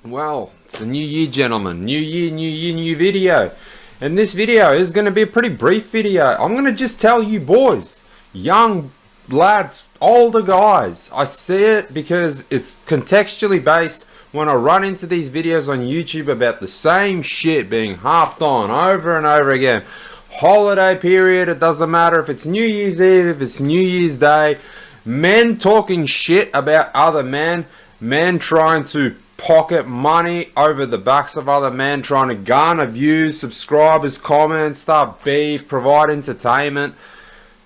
Well, it's a new year, gentlemen. New year, new video. And this video is going to be a pretty brief video. I'm going to just tell you boys, young lads, older guys. I see it because it's contextually based when I run into these videos on YouTube about the same shit being harped on over and over again. Holiday period, it doesn't matter if it's New Year's Eve, if it's New Year's Day. Men talking shit about other men. Men trying to pocket money over the backs of other men, trying to garner views, subscribers, comments, start beef, provide entertainment.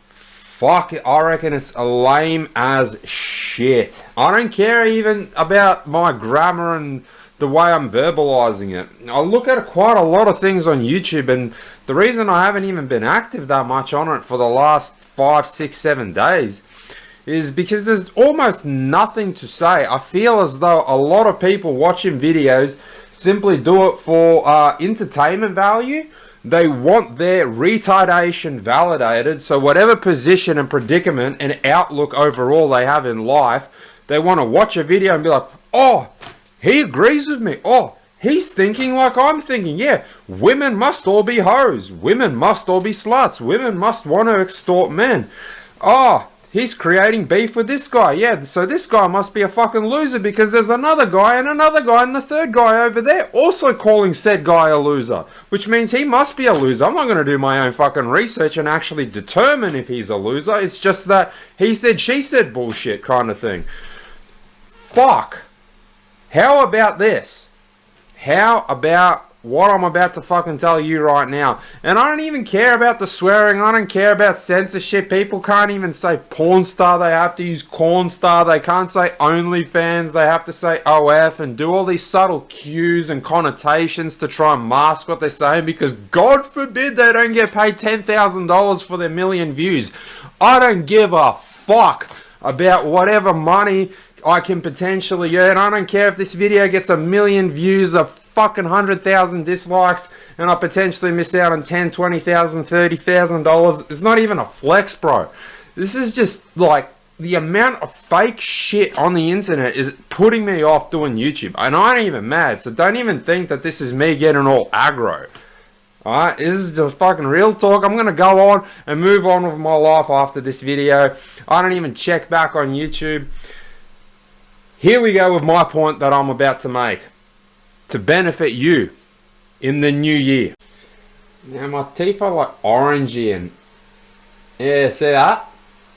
Fuck it, I reckon it's lame as shit. I don't care even about my grammar and the way I'm verbalizing it. I look at quite a lot of things on YouTube, and the reason I haven't even been active that much on it for the last 5, 6, 7 days is because there's almost nothing to say. I feel as though a lot of people watching videos simply do it for entertainment value. They want their retardation validated, so whatever position and predicament and outlook overall they have in life, they want to watch a video and be like, oh, he agrees with me. Oh, he's thinking like I'm thinking. Yeah, women must all be hoes. Women must all be sluts. Women must want to extort men. Oh, he's creating beef with this guy. Yeah, so this guy must be a fucking loser because there's another guy and the third guy over there also calling said guy a loser, which means he must be a loser. I'm not going to do my own fucking research and actually determine if he's a loser. It's just that he said, she said bullshit kind of thing. Fuck. How about this? How about what I'm about to fucking tell you right now? And I don't even care about the swearing. I don't care about censorship. People can't even say porn star. They have to use corn star. They can't say OnlyFans. They have to say OF and do all these subtle cues and connotations to try and mask what they're saying, because God forbid they don't get paid $10,000 for their million views. I don't give a fuck about whatever money I can potentially earn. I don't care if this video gets 1 million views, a fucking 100,000 dislikes, and I potentially miss out on $10,000, $20,000, $30,000. It's not even a flex, bro. This is just like the amount of fake shit on the internet is putting me off doing YouTube, and I ain't even mad. So don't even think that this is me getting all aggro. Alright, this is just fucking real talk. I'm gonna go on and move on with my life after this video. I don't even check back on YouTube. Here we go with my point that I'm about to make to benefit you in the new year. Now my teeth are like orangey and yeah, see that?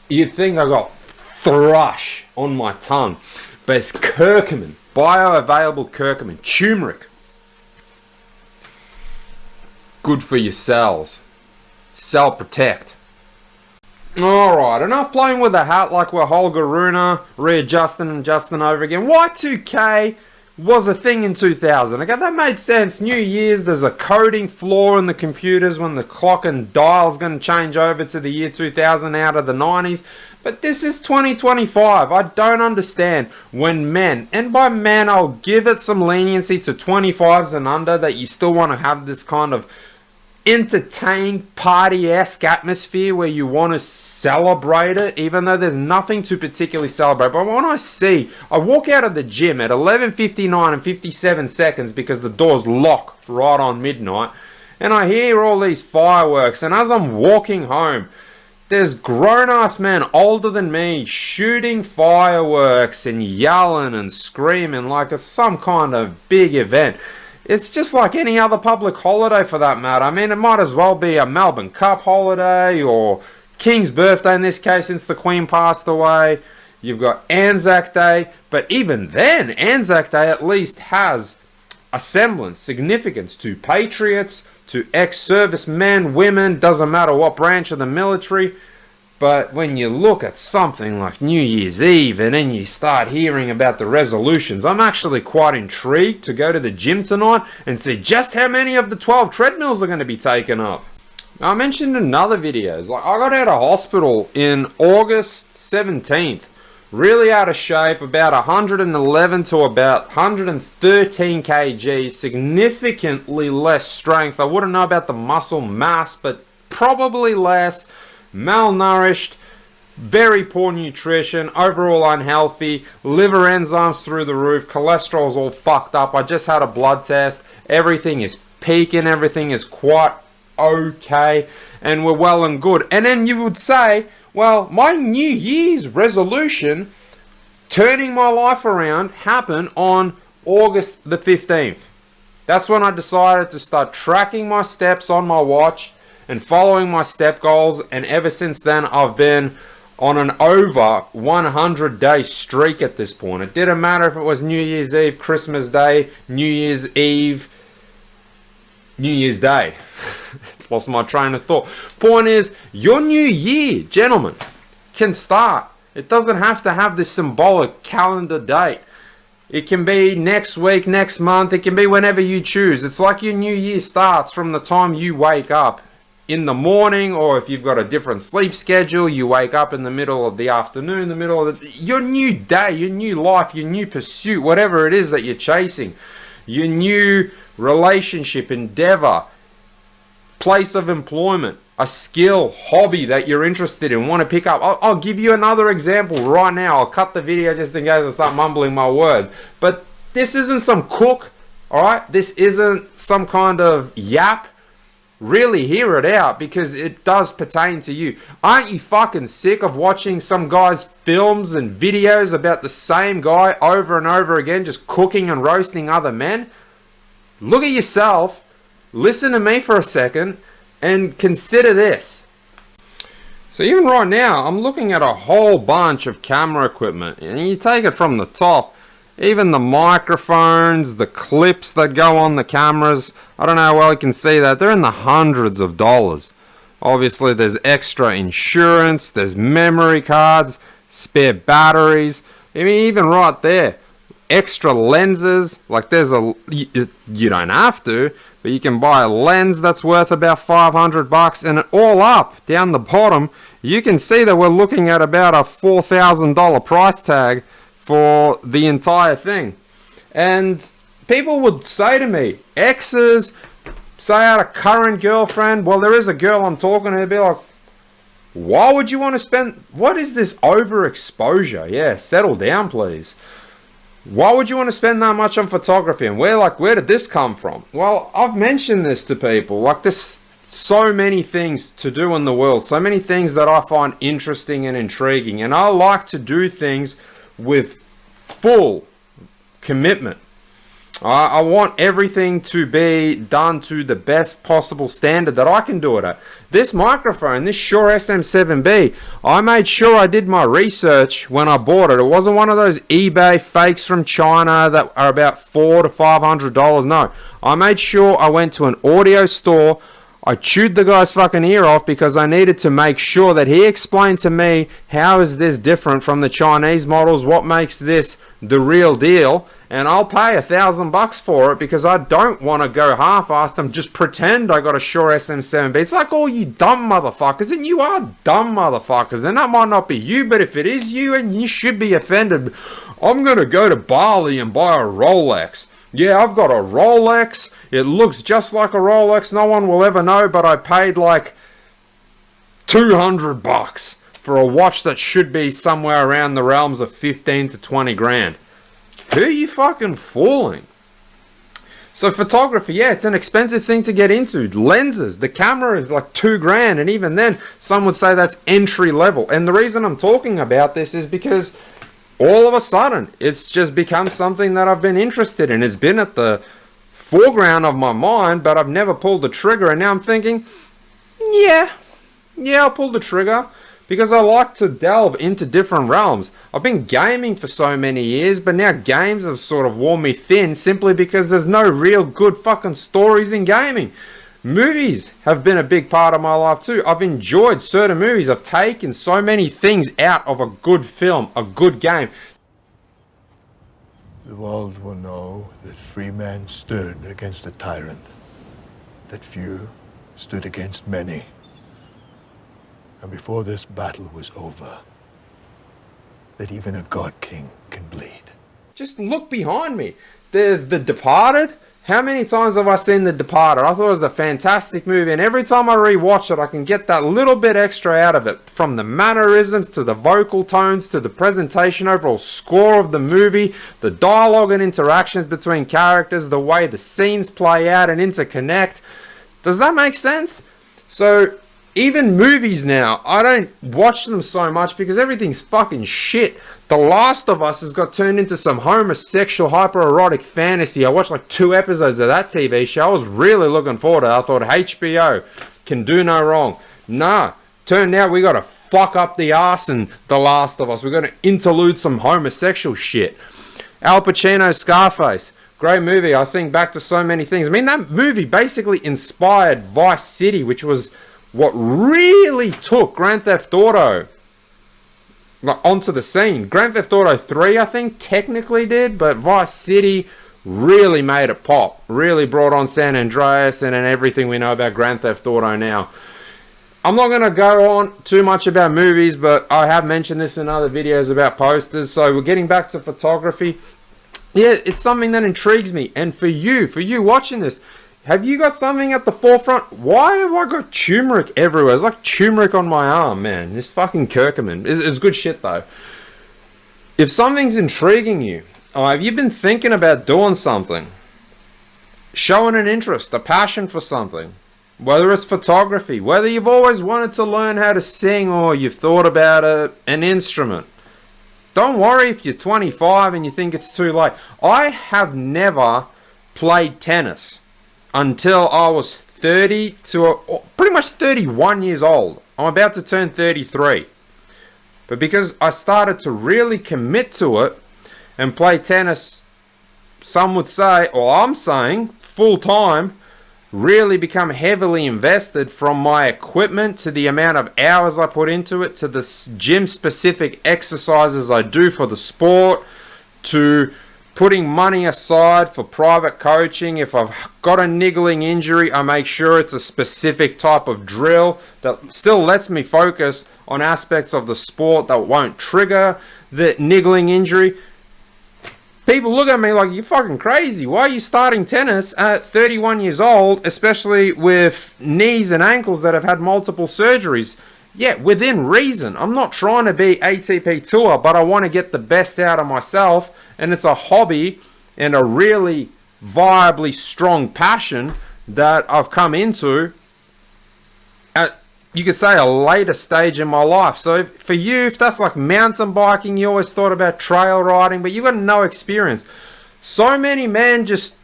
You'd think I got thrush on my tongue, but it's curcumin, bioavailable curcumin, turmeric. Good for your cells. Cell protect. Alright, enough playing with the hat like we're Holger Runa, readjusting and adjusting over again. Y2K was a thing in 2000. Okay, that made sense. New Year's, there's a coding flaw in the computers when the clock and dial's going to change over to the year 2000 out of the 90s. But this is 2025. I don't understand when men, and by men I'll give it some leniency to 25s and under, that you still want to have this kind of entertained party-esque atmosphere where you want to celebrate it, even though there's nothing to particularly celebrate. But when I walk out of the gym at 11:59 and 57 seconds because the doors lock right on midnight, and I hear all these fireworks, and as I'm walking home, there's grown-ass men older than me shooting fireworks and yelling and screaming like it's some kind of big event. It's just like any other public holiday for that matter. I mean, it might as well be a Melbourne Cup holiday or King's birthday in this case since the Queen passed away. You've got Anzac Day, but even then, Anzac Day at least has a semblance, significance to patriots, to ex-servicemen, women, doesn't matter what branch of the military. But when you look at something like New Year's Eve and then you start hearing about the resolutions, I'm actually quite intrigued to go to the gym tonight and see just how many of the 12 treadmills are going to be taken up. I mentioned in other videos, like I got out of hospital in August 17th, really out of shape, about 111 to about 113 kg, significantly less strength. I wouldn't know about the muscle mass, but probably less. Malnourished, very poor nutrition, overall unhealthy, liver enzymes through the roof, cholesterol's all fucked up. I just had a blood test. Everything is peaking, everything is quite okay, and we're well and good. And then you would say, well, my New Year's resolution, turning my life around, happened on August the 15th. That's when I decided to start tracking my steps on my watch and following my step goals, and ever since then I've been on an over 100-day streak at this point. It didn't matter if it was New Year's Eve, Christmas Day, New Year's Eve, New Year's Day. Lost my train of thought. Point is, your new year, gentlemen, can start. It doesn't have to have this symbolic calendar date. It can be next week, next month. It can be whenever you choose. It's like your new year starts from the time you wake up in the morning, or if you've got a different sleep schedule, you wake up in the middle of the afternoon, the middle of your new day, your new life, your new pursuit, whatever it is that you're chasing, your new relationship, endeavor, place of employment, a skill, hobby that you're interested in, want to pick up. I'll give you another example right now. I'll cut the video just in case I start mumbling my words. But this isn't some cook, all right? This isn't some kind of yap. Really hear it out, because it does pertain to you. Aren't you fucking sick of watching some guy's films and videos about the same guy over and over again, just cooking and roasting other men? Look at yourself, listen to me for a second, and consider this. So even right now, I'm looking at a whole bunch of camera equipment, and you take it from the top, even the microphones, the clips that go on the cameras, I don't know how well you can see that, they're in the hundreds of dollars. Obviously there's extra insurance, there's memory cards, spare batteries, I mean even right there, extra lenses, like there's a, you don't have to, but you can buy a lens that's worth about $500, and all up, down the bottom, you can see that we're looking at about a $4,000 price tag for the entire thing. And people would say to me, exes, say I had a current girlfriend, well there is a girl I'm talking to, they'd be like, why would you want to spend, what is this overexposure? Yeah, settle down please. Why would you want to spend that much on photography? And where did this come from? Well, I've mentioned this to people, like there's so many things to do in the world, so many things that I find interesting and intriguing, and I like to do things with full commitment. I want everything to be done to the best possible standard that I can do it at. This microphone, this Shure SM7B, I made sure I did my research when I bought it. It wasn't one of those eBay fakes from China that are about $400 to $500. No, I made sure I went to an audio store. I chewed the guy's fucking ear off because I needed to make sure that he explained to me, how is this different from the Chinese models? What makes this the real deal? And I'll pay $1,000 for it, because I don't want to go half-assed and just pretend I got a Shure SM7B. It's like all you dumb motherfuckers, and you are dumb motherfuckers, and that might not be you, but if it is you, and you should be offended, I'm going to go to Bali and buy a Rolex. Yeah, I've got a Rolex. It looks just like a Rolex. No one will ever know, but I paid like $200 for a watch that should be somewhere around the realms of 15 to 20 grand. Who are you fucking fooling? So photography, yeah, it's an expensive thing to get into. Lenses, the camera is like $2 grand, and even then, some would say that's entry level. And the reason I'm talking about this is because all of a sudden, it's just become something that I've been interested in. It's been at the foreground of my mind, but I've never pulled the trigger, and now I'm thinking, yeah, I'll pull the trigger, because I like to delve into different realms. I've been gaming for so many years, but now games have sort of worn me thin, simply because there's no real good fucking stories in gaming. Movies have been a big part of my life too. I've enjoyed certain movies. I've taken so many things out of a good film, a good game. The world will know that free men stood against a tyrant, that few stood against many. And before this battle was over, that even a god king can bleed. Just look behind me. There's The Departed, How many times have I seen The Departed? I thought it was a fantastic movie, and every time I rewatch it, I can get that little bit extra out of it. From the mannerisms, to the vocal tones, to the presentation, overall score of the movie, the dialogue and interactions between characters, the way the scenes play out and interconnect. Does that make sense? So, even movies now, I don't watch them so much because everything's fucking shit. The Last of Us has got turned into some homosexual, hypererotic fantasy. I watched like 2 episodes of that TV show. I was really looking forward to it. I thought HBO can do no wrong. Nah, turned out we got to fuck up the arse in The Last of Us. We're going to interlude some homosexual shit. Al Pacino, Scarface. Great movie. I think back to so many things. I mean, that movie basically inspired Vice City, which was what really took Grand Theft Auto onto the scene. Grand Theft Auto 3, I think, technically did, but Vice City really made it pop. Really brought on San Andreas and everything we know about Grand Theft Auto now. I'm not going to go on too much about movies, but I have mentioned this in other videos about posters. So we're getting back to photography. Yeah, it's something that intrigues me. And for you watching this, have you got something at the forefront? Why have I got turmeric everywhere? It's like turmeric on my arm, man. This fucking curcumin. It's good shit, though. If something's intriguing you, or have you been thinking about doing something, showing an interest, a passion for something, whether it's photography, whether you've always wanted to learn how to sing or you've thought about an instrument, don't worry if you're 25 and you think it's too late. I have never played tennis until I was 30 to pretty much 31 years old. I'm about to turn 33. But because I started to really commit to it and play tennis, some would say, or I'm saying, full time, really become heavily invested, from my equipment to the amount of hours I put into it to the gym specific exercises I do for the sport, to putting money aside for private coaching. If I've got a niggling injury, I make sure it's a specific type of drill that still lets me focus on aspects of the sport that won't trigger the niggling injury. People look at me like, you're fucking crazy. Why are you starting tennis at 31 years old, especially with knees and ankles that have had multiple surgeries? Yeah, within reason. I'm not trying to be ATP Tour, but I want to get the best out of myself, and it's a hobby and a really viably strong passion that I've come into at, you could say, a later stage in my life. So for you, if that's like mountain biking, you always thought about trail riding, but you've got no experience. So many men just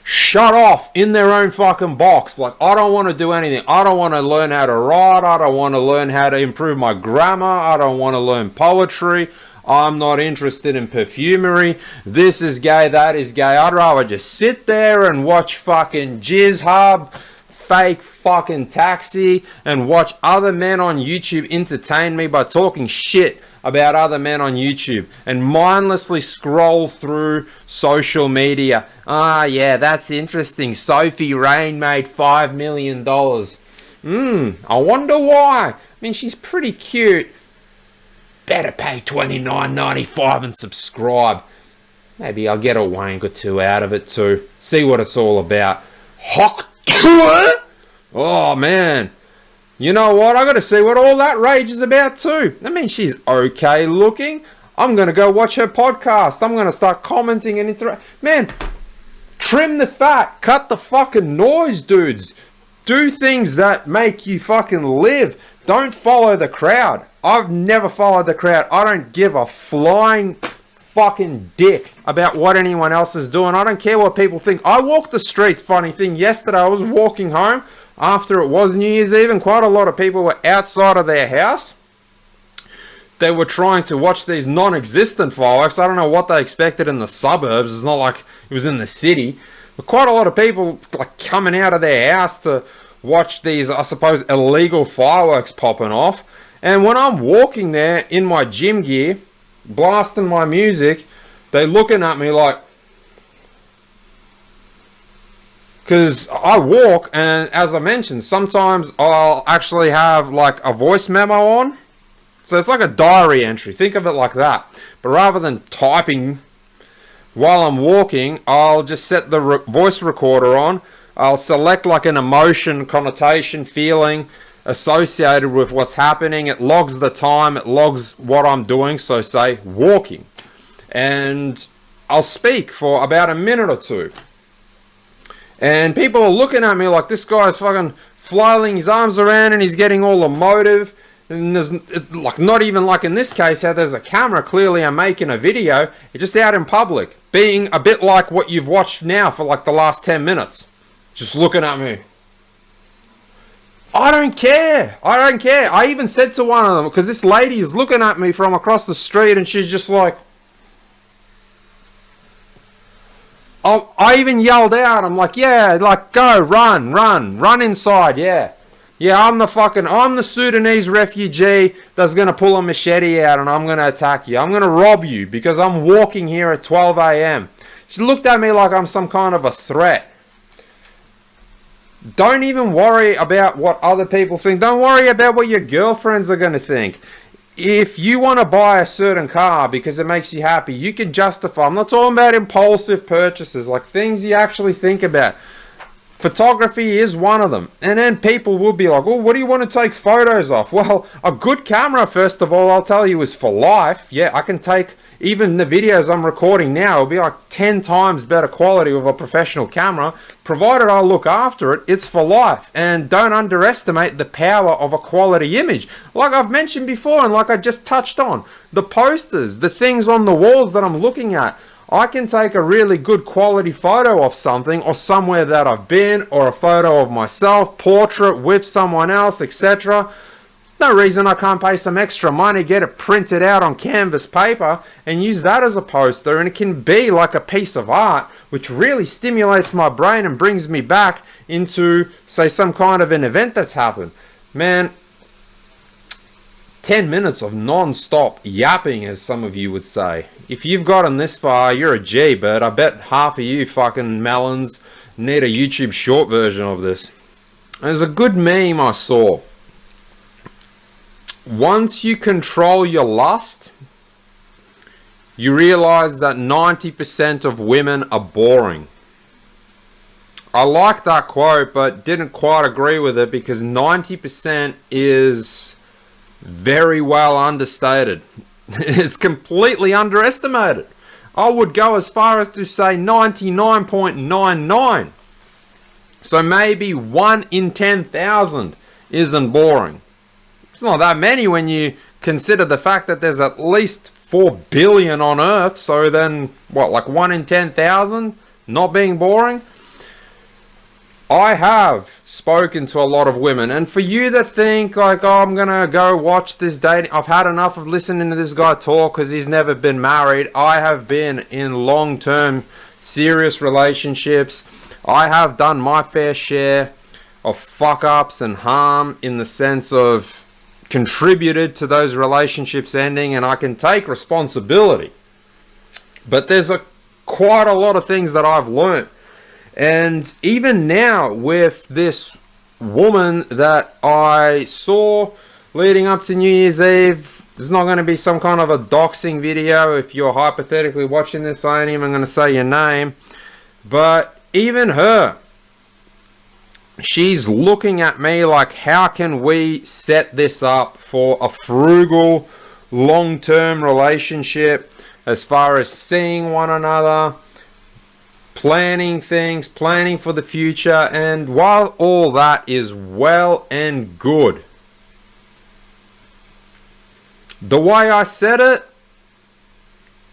shut off in their own fucking box. Like, I don't want to do anything. I don't want to learn how to write. I don't want to learn how to improve my grammar. I don't want to learn poetry. I'm not interested in perfumery. This is gay, that is gay. I'd rather just sit there and watch fucking Jizz Hub, Fake fucking Taxi, and watch other men on YouTube entertain me by talking shit about other men on YouTube, and mindlessly scroll through social media. Ah, yeah, that's interesting. Sophie Rain made $5 million. I wonder why. I mean, she's pretty cute. Better pay $29.95 and subscribe. Maybe I'll get a wank or two out of it too. See what it's all about. Oh, man. You know what? I got to see what all that rage is about too. I mean, she's okay looking. I'm going to go watch her podcast. I'm going to start commenting and interact. Man, trim the fat. Cut the fucking noise, dudes. Do things that make you fucking live. Don't follow the crowd. I've never followed the crowd. I don't give a flying fucking dick about what anyone else is doing. I don't care what people think. I walk the streets. Funny thing, yesterday I was walking home after it was New Year's Eve, and quite a lot of people were outside of their house. They were trying to watch these non-existent fireworks. I don't know what they expected in the suburbs. It's not like it was in the city. But quite a lot of people like coming out of their house to watch these, I suppose, illegal fireworks popping off. And when I'm walking there in my gym gear, blasting my music, they're looking at me like, because I walk, and as I mentioned, sometimes I'll actually have like a voice memo on. So it's like a diary entry. Think of it like that. But rather than typing while I'm walking, I'll just set the voice recorder on. I'll select like an emotion, connotation, feeling associated with what's happening. It logs the time, it logs what I'm doing, so say walking. And I'll speak for about a minute or two. And people are looking at me like this guy's fucking flailing his arms around and he's getting all emotive. And there's like not even like in this case how there's a camera. Clearly I'm making a video. You're just out in public, being a bit like what you've watched now for like the last 10 minutes. Just looking at me. I don't care. I don't care. I even said to one of them, because this lady is looking at me from across the street and she's just like, I even yelled out. I'm like, yeah, like go, run inside, yeah. Yeah, I'm the Sudanese refugee that's going to pull a machete out and I'm going to attack you. I'm going to rob you because I'm walking here at 12 a.m. She looked at me like I'm some kind of a threat. Don't even worry about what other people think. Don't worry about what your girlfriends are going to think. If you want to buy a certain car because it makes you happy, you can justify. I'm not talking about impulsive purchases, like things you actually think about. Photography is one of them. And then people will be like, well, what do you want to take photos of? Well, a good camera, first of all, I'll tell you, is for life. Yeah, I can take, even the videos I'm recording now will be like 10 times better quality with a professional camera. Provided I look after it, it's for life. And don't underestimate the power of a quality image. Like I've mentioned before and like I just touched on, the posters, the things on the walls that I'm looking at. I can take a really good quality photo of something or somewhere that I've been, or a photo of myself, portrait with someone else, etc. No reason I can't pay some extra money, get it printed out on canvas paper and use that as a poster, and it can be like a piece of art which really stimulates my brain and brings me back into, say, some kind of an event that's happened. Man, 10 minutes of non-stop yapping, as some of you would say. If you've gotten this far, you're a G, but I bet half of you fucking melons need a YouTube short version of this. There's a good meme I saw. Once you control your lust, you realize that 90% of women are boring. I like that quote, but didn't quite agree with it because 90% is very well understated. It's completely underestimated. I would go as far as to say 99.99. So maybe 1 in 10,000 isn't boring. It's not that many when you consider the fact that there's at least 4 billion on Earth. So then, what, like 1 in 10,000 not being boring? I have spoken to a lot of women, and for you that think like, oh, I'm gonna go watch this dating, I've had enough of listening to this guy talk because he's never been married. I have been in long-term serious relationships. I have done my fair share of fuck-ups and harm, in the sense of contributed to those relationships ending, and I can take responsibility. But there's quite a lot of things that I've learnt. And even now with this woman that I saw leading up to New Year's Eve, there's not going to be some kind of a doxing video. If you're hypothetically watching this, I ain't even going to say your name. But even her, she's looking at me like, how can we set this up for a frugal, long-term relationship as far as seeing one another, planning things, planning for the future. And while all that is well and good, the way I said it,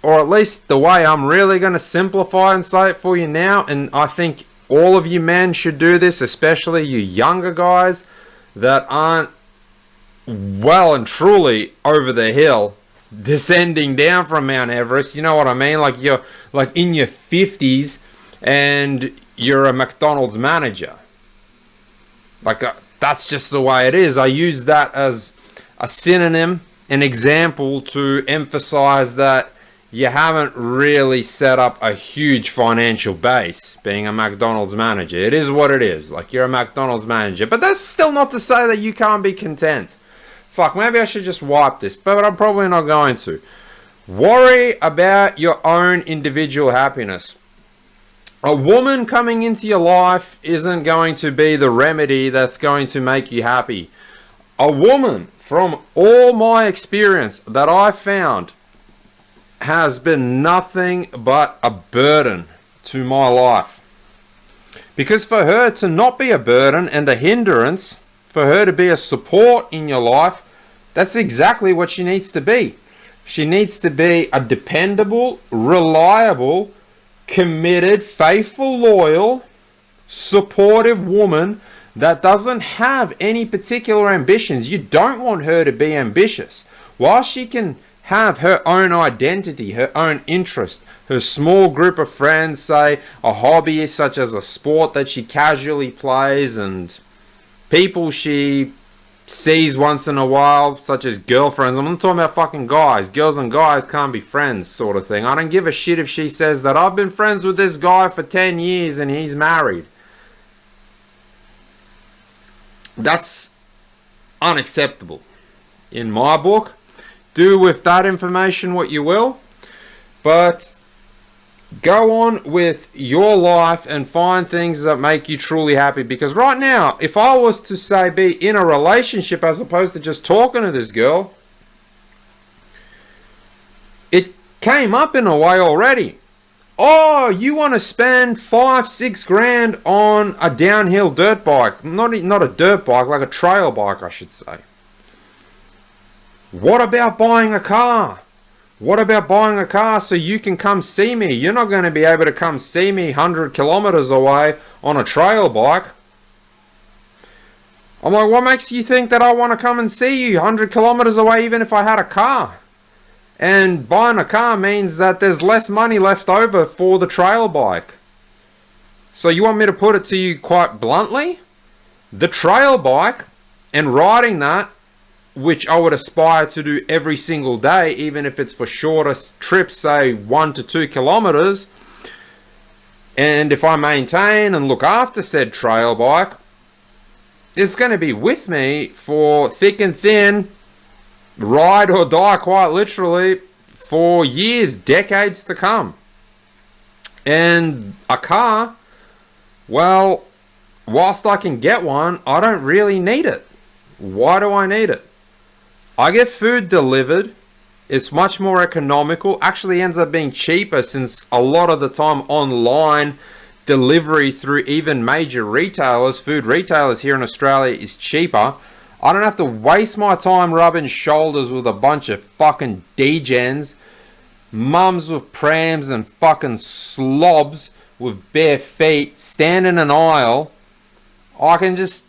or at least the way I'm really going to simplify and say it for you now, and I think all of you men should do this, especially you younger guys that aren't well and truly over the hill, descending down from Mount Everest. You know what I mean? Like you're like in your 50s and you're a McDonald's manager. Like that's just the way it is. I use that as a synonym, an example to emphasize that you haven't really set up a huge financial base being a McDonald's manager. It is what it is. Like, you're a McDonald's manager. But that's still not to say that you can't be content. Fuck, maybe I should just wipe this, but I'm probably not going to. Worry about your own individual happiness. A woman coming into your life isn't going to be the remedy that's going to make you happy. A woman, from all my experience that I found, has been nothing but a burden to my life. Because for her to not be a burden and a hindrance, for her to be a support in your life, that's exactly what she needs to be. She needs to be a dependable, reliable, committed, faithful, loyal, supportive woman that doesn't have any particular ambitions. You don't want her to be ambitious. While she can have her own identity, her own interest, her small group of friends, say a hobby such as a sport that she casually plays, and people she sees once in a while, such as girlfriends. I'm not talking about fucking guys. Girls and guys can't be friends, sort of thing. I don't give a shit if she says that I've been friends with this guy for 10 years and he's married. That's unacceptable in my book. Do with that information what you will, but go on with your life and find things that make you truly happy. Because right now, if I was to say be in a relationship as opposed to just talking to this girl, it came up in a way already. Oh, you want to spend 5-6 grand on a downhill dirt bike. Not a dirt bike, like a trail bike, I should say. What about buying a car? What about buying a car so you can come see me? You're not going to be able to come see me 100 kilometers away on a trail bike. I'm like, what makes you think that I want to come and see you 100 kilometers away even if I had a car? And buying a car means that there's less money left over for the trail bike. So you want me to put it to you quite bluntly? The trail bike and riding that, which I would aspire to do every single day, even if it's for shorter trips, say 1 to 2 kilometers. And if I maintain and look after said trail bike, it's going to be with me for thick and thin, ride or die, quite literally, for years, decades to come. And a car, well, whilst I can get one, I don't really need it. Why do I need it? I get food delivered. It's much more economical. Actually ends up being cheaper, since a lot of the time online delivery through even major retailers, food retailers here in Australia, is cheaper. I don't have to waste my time rubbing shoulders with a bunch of fucking degens, mums with prams and fucking slobs with bare feet, stand in an aisle. I can just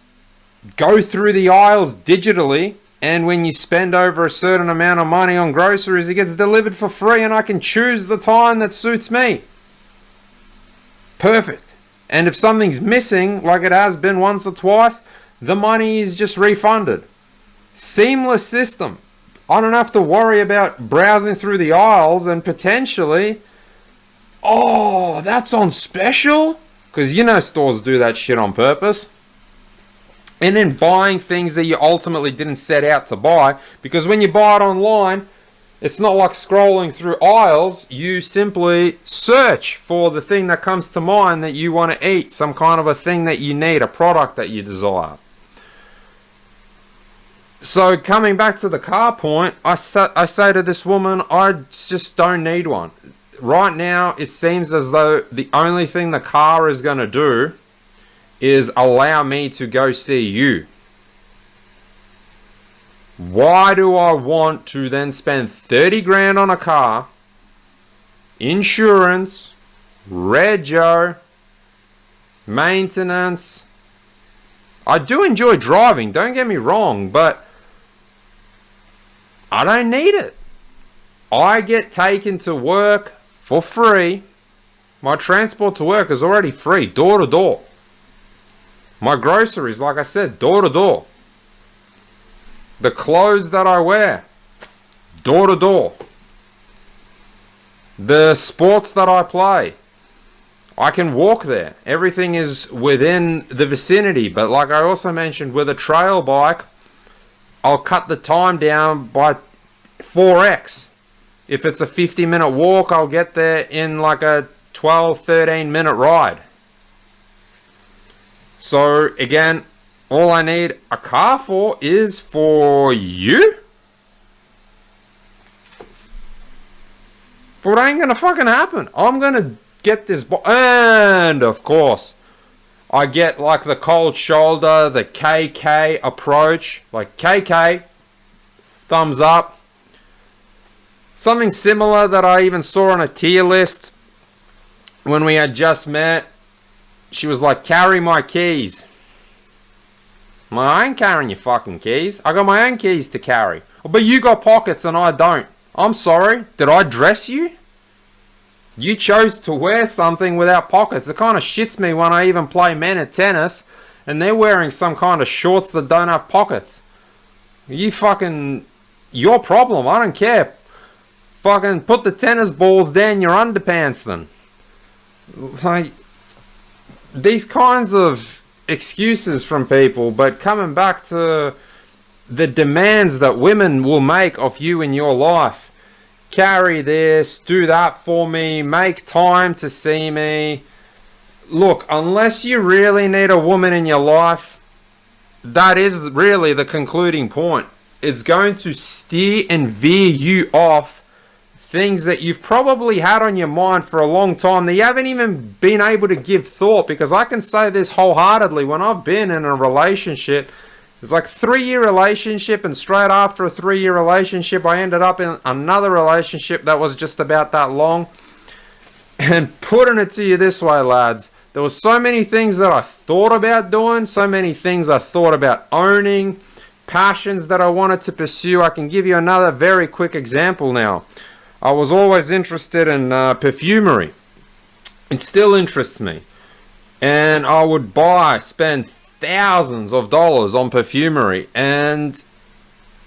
go through the aisles digitally, and when you spend over a certain amount of money on groceries, it gets delivered for free, and I can choose the time that suits me. Perfect. And if something's missing, like it has been once or twice, the money is just refunded. Seamless system. I don't have to worry about browsing through the aisles and potentially, oh, that's on special? Because you know stores do that shit on purpose. And then buying things that you ultimately didn't set out to buy. Because when you buy it online, it's not like scrolling through aisles. You simply search for the thing that comes to mind that you want to eat. Some kind of a thing that you need, a product that you desire. So coming back to the car point, I say to this woman, I just don't need one. Right now, it seems as though the only thing the car is going to do is allow me to go see you. Why do I want to then spend 30 grand on a car, insurance, rego, maintenance? I do enjoy driving, don't get me wrong, but I don't need it. I get taken to work for free. My transport to work is already free, door to door. My groceries, like I said, door to door. The clothes that I wear, door to door. The sports that I play, I can walk there. Everything is within the vicinity. But like I also mentioned, with a trail bike, I'll cut the time down by 4x. If it's a 50-minute walk, I'll get there in like a 12, 13-minute ride. So, again, all I need a car for is for you? But it ain't gonna fucking happen. I'm gonna get this... And, of course, I get like the cold shoulder, the KK approach. Like, KK, thumbs up. Something similar that I even saw on a tier list when we had just met. She was like, carry my keys. Well, I ain't carrying your fucking keys. I got my own keys to carry. But you got pockets and I don't. I'm sorry. Did I dress you? You chose to wear something without pockets. It kind of shits me when I even play men at tennis and they're wearing some kind of shorts that don't have pockets. You fucking... Your problem. I don't care. Fucking put the tennis balls down your underpants then. Like, these kinds of excuses from people, but coming back to the demands that women will make of you in your life. Carry this, do that for me, make time to see me. Look, unless you really need a woman in your life, that is really the concluding point. It's going to steer and veer you off things that you've probably had on your mind for a long time that you haven't even been able to give thought. Because I can say this wholeheartedly, when I've been in a relationship, it's like a 3-year relationship, and straight after a 3-year relationship I ended up in another relationship that was just about that long. And putting it to you this way, lads, there were so many things that I thought about doing, so many things I thought about owning, passions that I wanted to pursue. I can give you another very quick example now. I was always interested in perfumery. It still interests me. And I would spend thousands of dollars on perfumery, and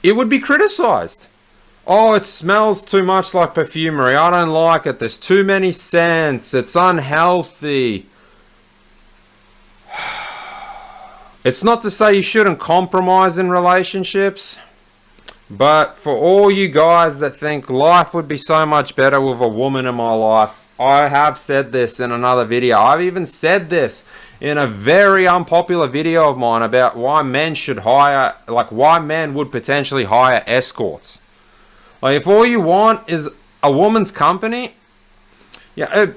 it would be criticized. Oh, it smells too much like perfumery. I don't like it. There's too many scents. It's unhealthy. It's not to say you shouldn't compromise in relationships. But for all you guys that think life would be so much better with a woman in my life, I have said this in another video. I've even said this in a very unpopular video of mine about why men should hire, like why men would potentially hire escorts. Like, if all you want is a woman's company, yeah, a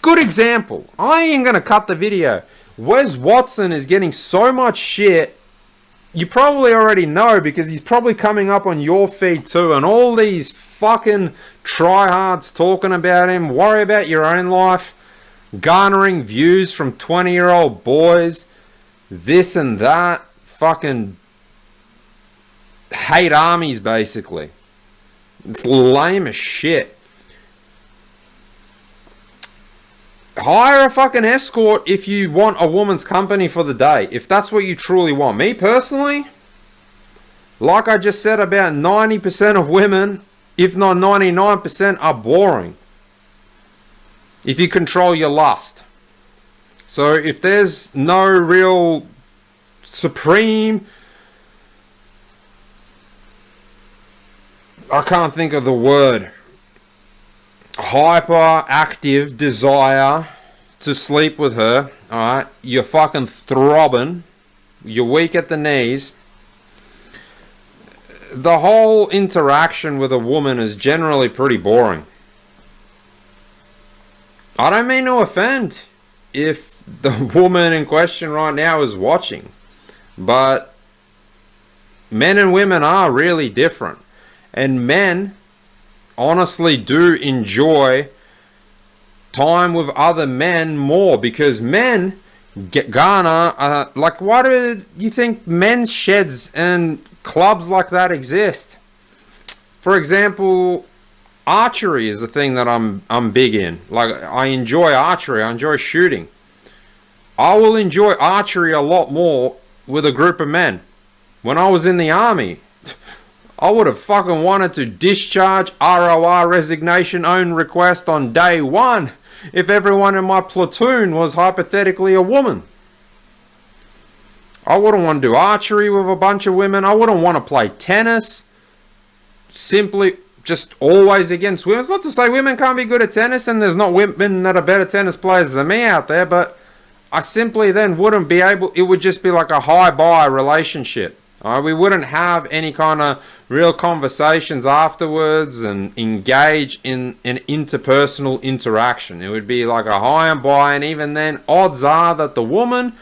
good example. I ain't gonna cut the video. Wes Watson is getting so much shit. You probably already know because he's probably coming up on your feed too, and all these fucking tryhards talking about him. Worry about your own life. Garnering views from 20-year-old boys. This and that. Fucking hate armies, basically. It's lame as shit. Hire a fucking escort if you want a woman's company for the day. If that's what you truly want. Me personally, like I just said, about 90% of women, if not 99%, are boring. If you control your lust. So if there's no real supreme... I can't think of the word. Hyperactive desire to sleep with her, alright, you're fucking throbbing, you're weak at the knees, the whole interaction with a woman is generally pretty boring. I don't mean to offend if the woman in question right now is watching, but men and women are really different, and men honestly do enjoy time with other men more, because men garner like, why do you think men's sheds and clubs like that exist? For example, archery is a thing that I'm big in. Like, I enjoy archery, I enjoy shooting. I will enjoy archery a lot more with a group of men. When I was in the army, I would have fucking wanted to discharge ROR resignation own request on day one if everyone in my platoon was hypothetically a woman. I wouldn't want to do archery with a bunch of women. I wouldn't want to play tennis simply just always against women. It's not to say women can't be good at tennis and there's not women that are better tennis players than me out there, but I simply then wouldn't be able, it would just be like a hi-bye relationship. We wouldn't have any kind of real conversations afterwards and engage in an interpersonal interaction. It would be like a hi and bye, and even then, odds are that the woman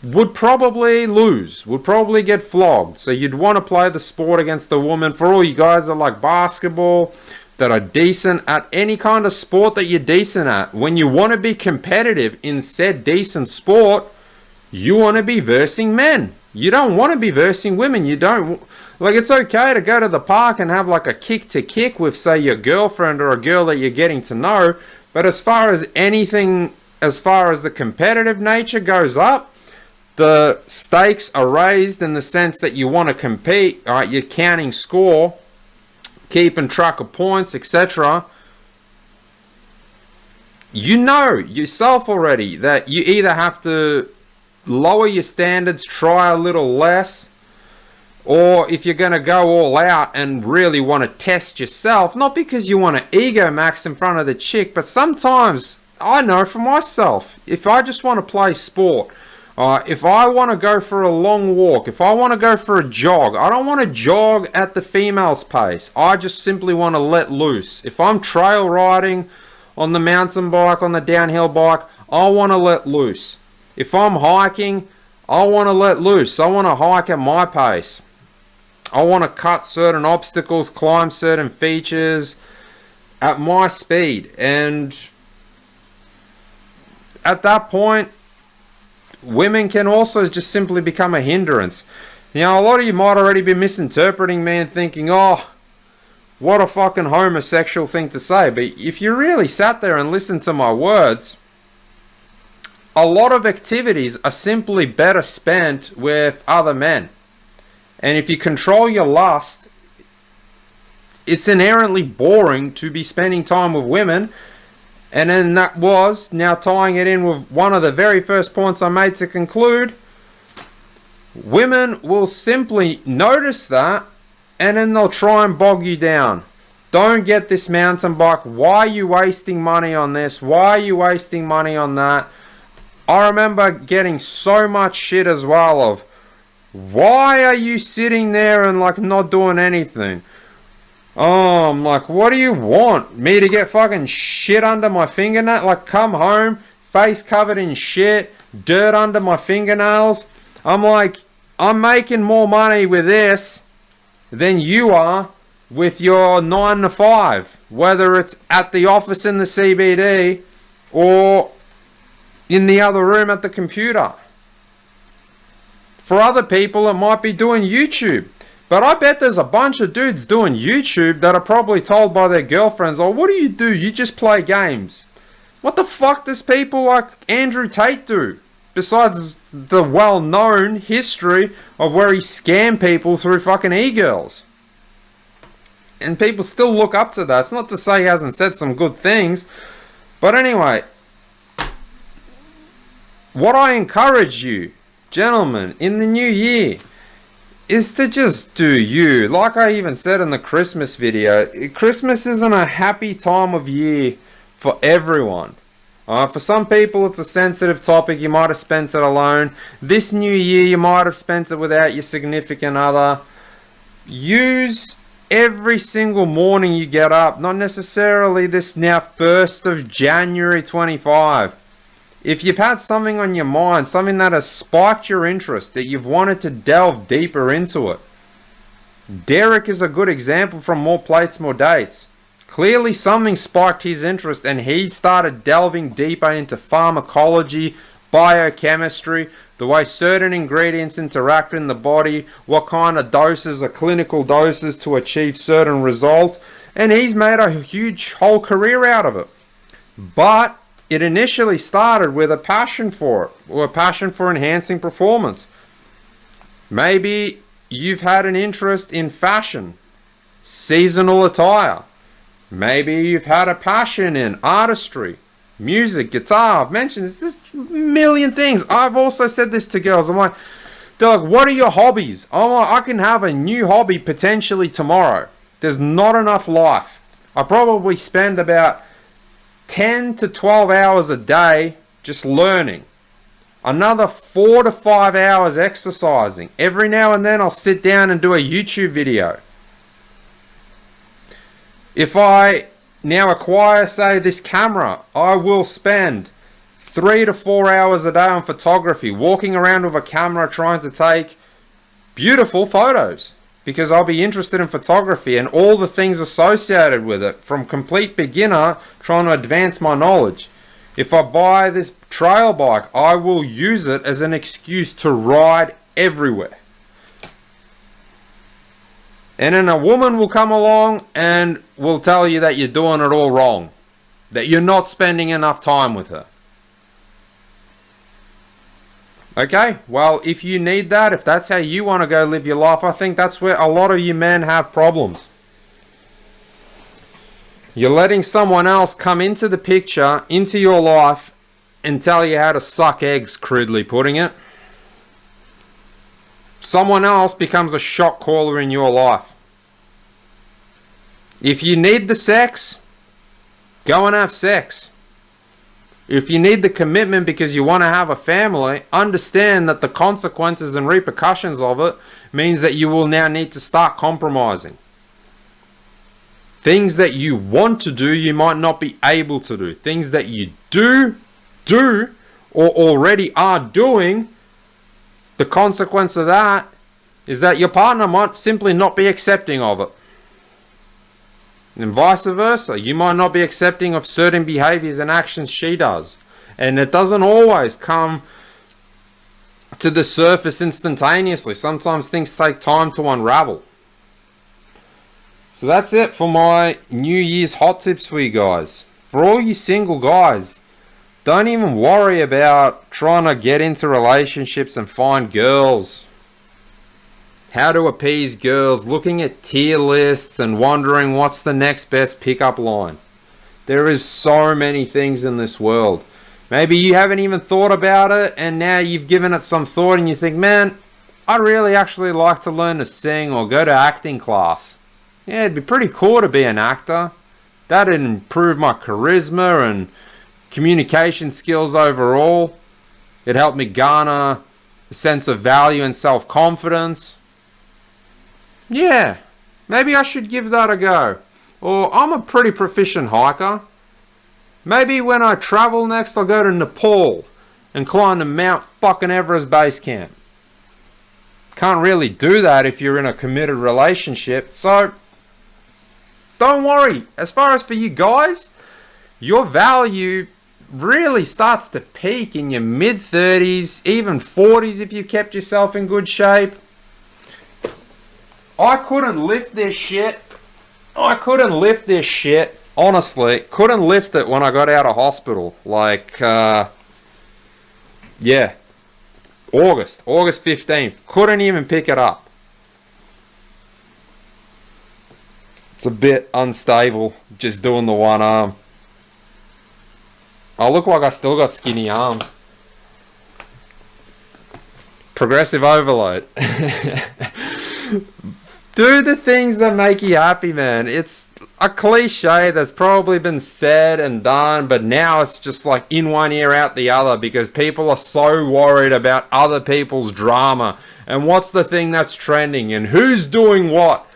would probably lose, would probably get flogged. So you'd want to play the sport against the woman. For all you guys that like basketball, that are decent at any kind of sport that you're decent at, when you want to be competitive in said decent sport, you want to be versing men. You don't want to be versing women. You don't, like, it's okay to go to the park and have like a kick to kick with, say, your girlfriend or a girl that you're getting to know, but as far as anything, as far as the competitive nature goes up, the stakes are raised in the sense that you want to compete. All right, you're counting score, keeping track of points, etc. You know yourself already that you either have to lower your standards, try a little less, or if you're going to go all out and really want to test yourself, not because you want to ego max in front of the chick, but sometimes I know for myself, if I just want to play sport, if I want to go for a long walk, if I want to go for a jog, I don't want to jog at the female's pace. I just simply want to let loose. If I'm trail riding on the mountain bike, on the downhill bike, I want to let loose. If I'm hiking, I want to let loose. I want to hike at my pace. I want to cut certain obstacles, climb certain features at my speed. And at that point, women can also just simply become a hindrance. You know, a lot of you might already be misinterpreting me and thinking, oh, what a fucking homosexual thing to say. But if you really sat there and listened to my words, a lot of activities are simply better spent with other men. And if you control your lust, it's inherently boring to be spending time with women. And then that was, now tying it in with one of the very first points I made to conclude, women will simply notice that and then they'll try and bog you down. Don't get this mountain bike. Why are you wasting money on this? Why are you wasting money on that? I remember getting so much shit as well of, why are you sitting there and like not doing anything? Oh, I'm like, what do you want? Me to get fucking shit under my fingernail? Like, come home, face covered in shit, dirt under my fingernails? I'm like, I'm making more money with this than you are with your 9 to 5. Whether it's at the office in the CBD or in the other room at the computer. For other people, it might be doing YouTube. But I bet there's a bunch of dudes doing YouTube that are probably told by their girlfriends, oh, what do? You just play games. What the fuck does people like Andrew Tate do? Besides the well-known history of where he scammed people through fucking e-girls. And people still look up to that. It's not to say he hasn't said some good things. But anyway, what I encourage you, gentlemen, in the new year, is to just do you. Like I even said in the Christmas video, Christmas isn't a happy time of year for everyone. For some people it's a sensitive topic. You might have spent it alone. This new year you might have spent it without your significant other. Use every single morning you get up, not necessarily this now 1st of January 25. If you've had something on your mind, something that has sparked your interest, that you've wanted to delve deeper into it. Derek is a good example from More Plates, More Dates. Clearly something sparked his interest and he started delving deeper into pharmacology, biochemistry, the way certain ingredients interact in the body, what kind of doses are clinical doses to achieve certain results, and he's made a huge whole career out of it. But it initially started with a passion for it, or a passion for enhancing performance. Maybe you've had an interest in fashion, seasonal attire. Maybe you've had a passion in artistry, music, guitar. I've mentioned this million things. I've also said this to girls. I'm like, they're like, what are your hobbies? I'm like, I can have a new hobby potentially tomorrow. There's not enough life. I probably spend about 10 to 12 hours a day just learning. Another 4 to 5 hours exercising. Every now and then I'll sit down and do a YouTube video. If I now acquire, say, this camera, I will spend 3 to 4 hours a day on photography, walking around with a camera trying to take beautiful photos, because I'll be interested in photography and all the things associated with it, from complete beginner trying to advance my knowledge. If I buy this trail bike, I will use it as an excuse to ride everywhere. And then a woman will come along and will tell you that you're doing it all wrong, that you're not spending enough time with her. Okay, well, if you need that, if that's how you want to go live your life, I think that's where a lot of you men have problems. You're letting someone else come into the picture, into your life, and tell you how to suck eggs, crudely putting it. Someone else becomes a shot caller in your life. If you need the sex, go and have sex. If you need the commitment because you want to have a family, understand that the consequences and repercussions of it means that you will now need to start compromising. Things that you want to do, you might not be able to do. Things that you do, or already are doing, the consequence of that is that your partner might simply not be accepting of it. And vice versa, you might not be accepting of certain behaviors and actions she does. And it doesn't always come to the surface instantaneously. Sometimes things take time to unravel. So that's it for my New Year's hot tips for you guys. For all you single guys, don't even worry about trying to get into relationships and find girls. How to appease girls, looking at tier lists and wondering what's the next best pickup line. There is so many things in this world. Maybe you haven't even thought about it and now you've given it some thought and you think, man, I'd really actually like to learn to sing or go to acting class. Yeah, it'd be pretty cool to be an actor. That'd improve my charisma and communication skills overall. It'd help me garner a sense of value and self-confidence. Yeah, maybe I should give that a go. Or I'm a pretty proficient hiker. Maybe when I travel next, I'll go to Nepal and climb to Mount fucking Everest base camp. Can't really do that if you're in a committed relationship. So, don't worry. As far as for you guys, your value really starts to peak in your mid-30s, even 40s if you kept yourself in good shape. I couldn't lift this shit. Honestly, couldn't lift it when I got out of hospital. Like, yeah. August 15th. Couldn't even pick it up. It's a bit unstable, just doing the one arm. I look like I still got skinny arms. Progressive overload. Do the things that make you happy, man. It's a cliche that's probably been said and done, but now it's just like in one ear out the other because people are so worried about other people's drama and what's the thing that's trending and who's doing what.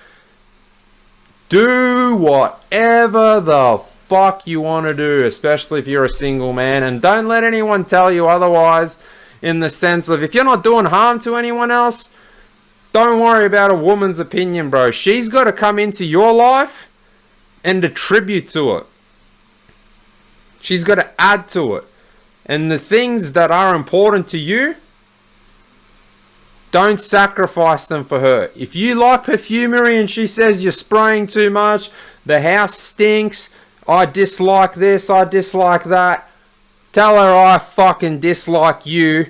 Do whatever the fuck you want to do, especially if you're a single man, and don't let anyone tell you otherwise, in the sense of if you're not doing harm to anyone else, don't worry about a woman's opinion, bro. She's got to come into your life and attribute to it. She's got to add to it. And the things that are important to you, don't sacrifice them for her. If you like perfumery and she says you're spraying too much, the house stinks, I dislike this, I dislike that, tell her I fucking dislike you.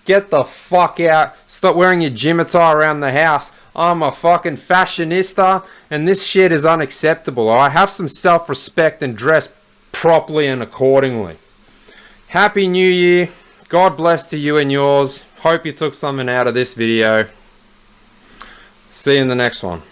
Get the fuck out. Stop wearing your gym attire around the house. I'm a fucking fashionista and this shit is unacceptable. I have some self-respect and dress properly and accordingly. Happy New Year. God bless to you and yours. Hope you took something out of this video. See you in the next one.